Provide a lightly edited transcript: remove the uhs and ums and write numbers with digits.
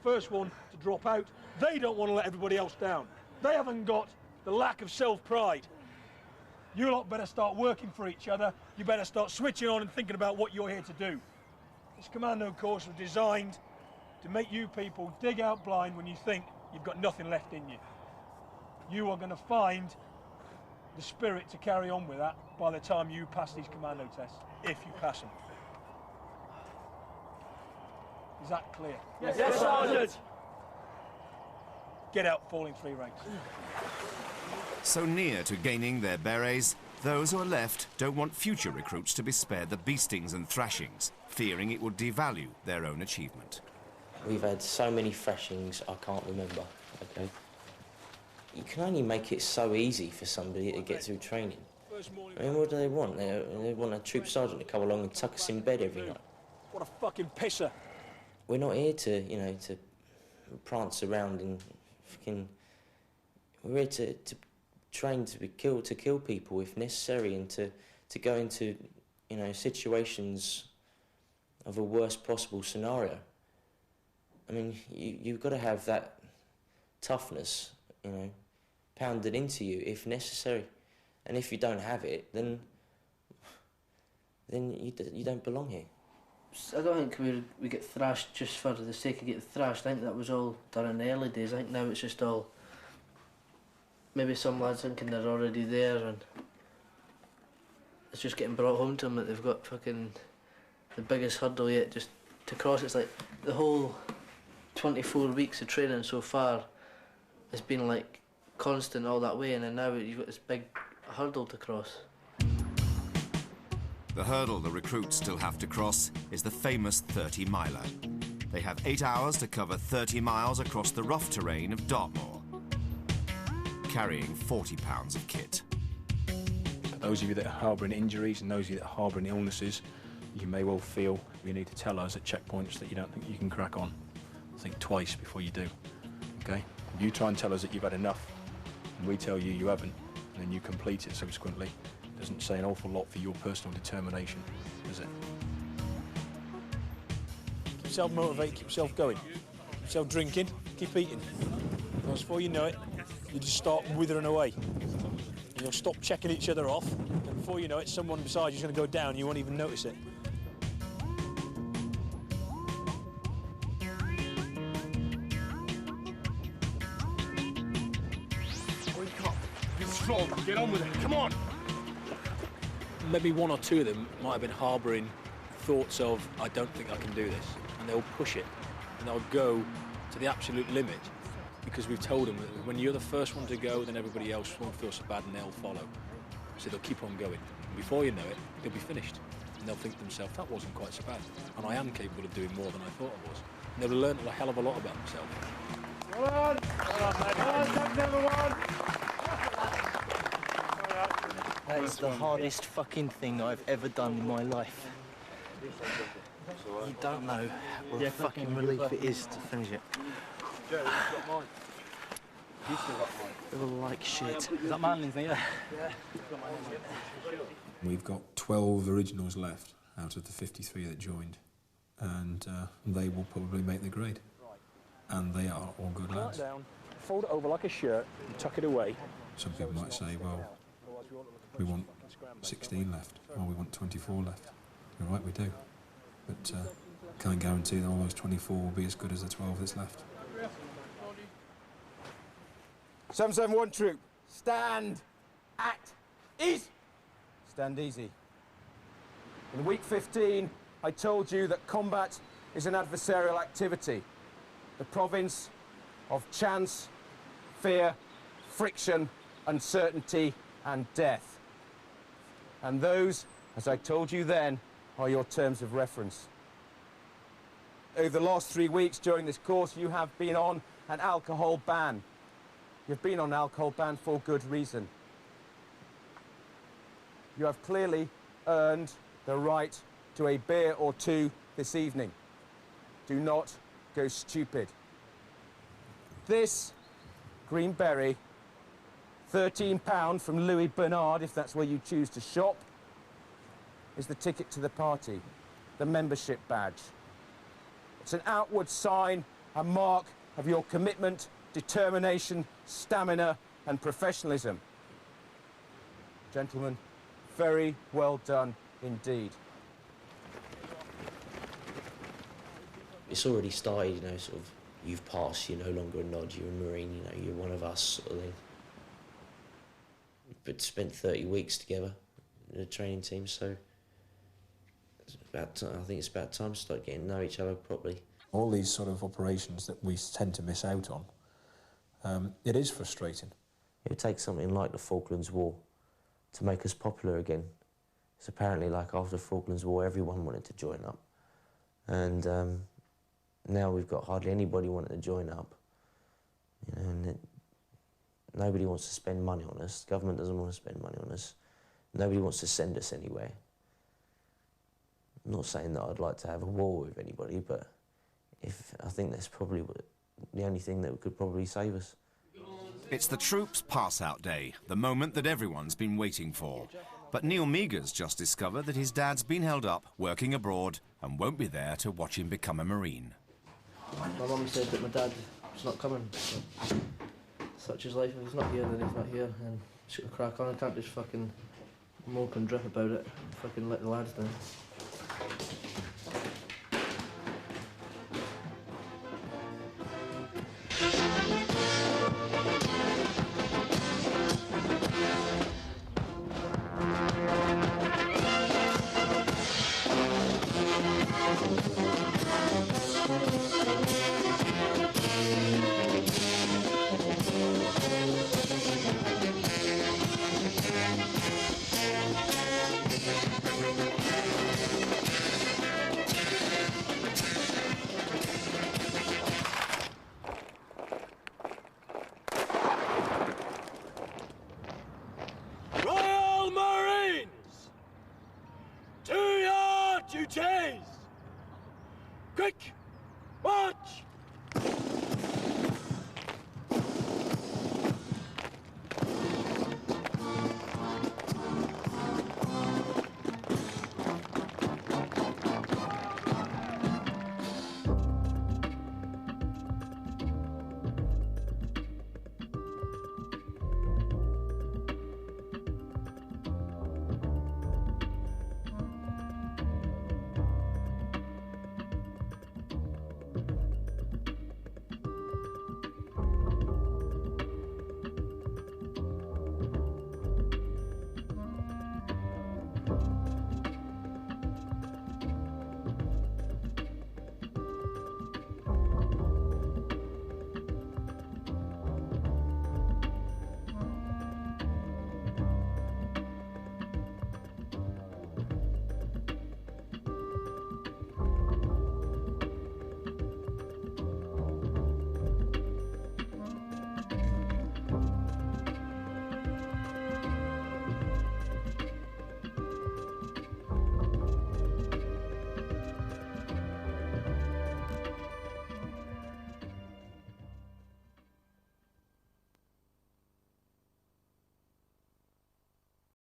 first one to drop out. They don't want to let everybody else down. They haven't got the lack of self-pride. You lot better start working for each other. You better start switching on and thinking about what you're here to do. This Commando course was designed to make you people dig out blind when you think you've got nothing left in you. You are going to find the spirit to carry on with that by the time you pass these Commando tests, if you pass them. Is that clear? Yes, yes, Sergeant! Get out, falling 3 ranks. So near to gaining their berets, those who are left don't want future recruits to be spared the beastings and thrashings, fearing it would devalue their own achievement. We've had so many thrashings I can't remember, okay? You can only make it so easy for somebody to get through training. I mean, what do they want? They want a troop sergeant to come along and tuck us in bed every night. What a fucking pisser. We're not here to, you know, to prance around and fucking... We're here to train to kill people if necessary, and to go into, you know, situations of a worst possible scenario. I mean, you've got to have that toughness, you know, pounded into you if necessary. And if you don't have it, then you don't belong here. I don't think we get thrashed just for the sake of getting thrashed. I think that was all done in the early days. I think now it's just all... Maybe some lads thinking they're already there and it's just getting brought home to them that they've got fucking the biggest hurdle yet just to cross. It's like the whole 24 weeks of training so far has been like constant all that way, and then now you've got this big hurdle to cross. The hurdle the recruits still have to cross is the famous 30-miler. They have 8 hours to cover 30 miles across the rough terrain of Dartmoor, carrying 40 pounds of kit. For those of you that are harbouring injuries and those of you that are harbouring illnesses, you may well feel you need to tell us at checkpoints that you don't think you can crack on. Think twice before you do, okay? You try and tell us that you've had enough, and we tell you you haven't, and then you complete it subsequently. It doesn't say an awful lot for your personal determination, does it? Keep yourself motivated, keep yourself going. Keep yourself drinking, keep eating. Because before you know it, you just start withering away. And you'll stop checking each other off, and before you know it, someone beside you is going to go down and you won't even notice it. Wake up, be strong, get on with it, come on! Maybe 1 or 2 of them might have been harbouring thoughts of, I don't think I can do this, and they'll push it, and they'll go to the absolute limit, because we've told them that when you're the first one to go, then everybody else won't feel so bad and they'll follow. So they'll keep on going. And before you know it, they'll be finished. And they'll think to themselves, that wasn't quite so bad. And I am capable of doing more than I thought I was. And they'll learn a hell of a lot about themselves. Well on! Well on, mate. That's number 1! That is the hardest fucking thing I've ever done in my life. You don't know what a fucking relief it is to finish it. They were like shit. Is that Manley's, yeah? We've got 12 originals left out of the 53 that joined, and they will probably make the grade. And they are all good lads. Down, fold it over like a shirt and tuck it away. Some people might say, well, we want 16 left, or we want 24 left. You're right, we do. But can't guarantee that all those 24 will be as good as the 12 that's left. 771 troop, stand, act, easy. Stand easy. In week 15, I told you that combat is an adversarial activity. The province of chance, fear, friction, uncertainty, and death. And those, as I told you then, are your terms of reference. Over the last 3 weeks during this course, you have been on an alcohol ban. You've been on an alcohol ban for good reason. You have clearly earned the right to a beer or 2 this evening. Do not go stupid. This Green Beret, £13 from Louis Bernard, if that's where you choose to shop, is the ticket to the party, the membership badge. It's an outward sign a mark of your commitment, determination, stamina and professionalism. Gentlemen, very well done indeed. It's already started, you know, sort of, you've passed, you're no longer a nod, you're a Marine, you know, you're one of us, sort of thing. But spent 30 weeks together in a training team, so it's about I think it's about time to start getting to know each other properly. All these sort of operations that we tend to miss out on, it is frustrating. It would take something like the Falklands War to make us popular again. It's apparently like after the Falklands War, everyone wanted to join up. And now we've got hardly anybody wanting to join up. You know, and nobody wants to spend money on us. The government doesn't want to spend money on us. Nobody wants to send us anywhere. I'm not saying that I'd like to have a war with anybody, but I think that's probably the only thing that could probably save us. It's the troops' pass-out day, the moment that everyone's been waiting for. But Neil Meagher's just discovered that his dad's been held up working abroad and won't be there to watch him become a Marine. My mum said that my dad was not coming. Such is life. If he's not here, then he's not here. And just gonna crack on. I can't just fucking mope and drip about it and fucking let the lads down.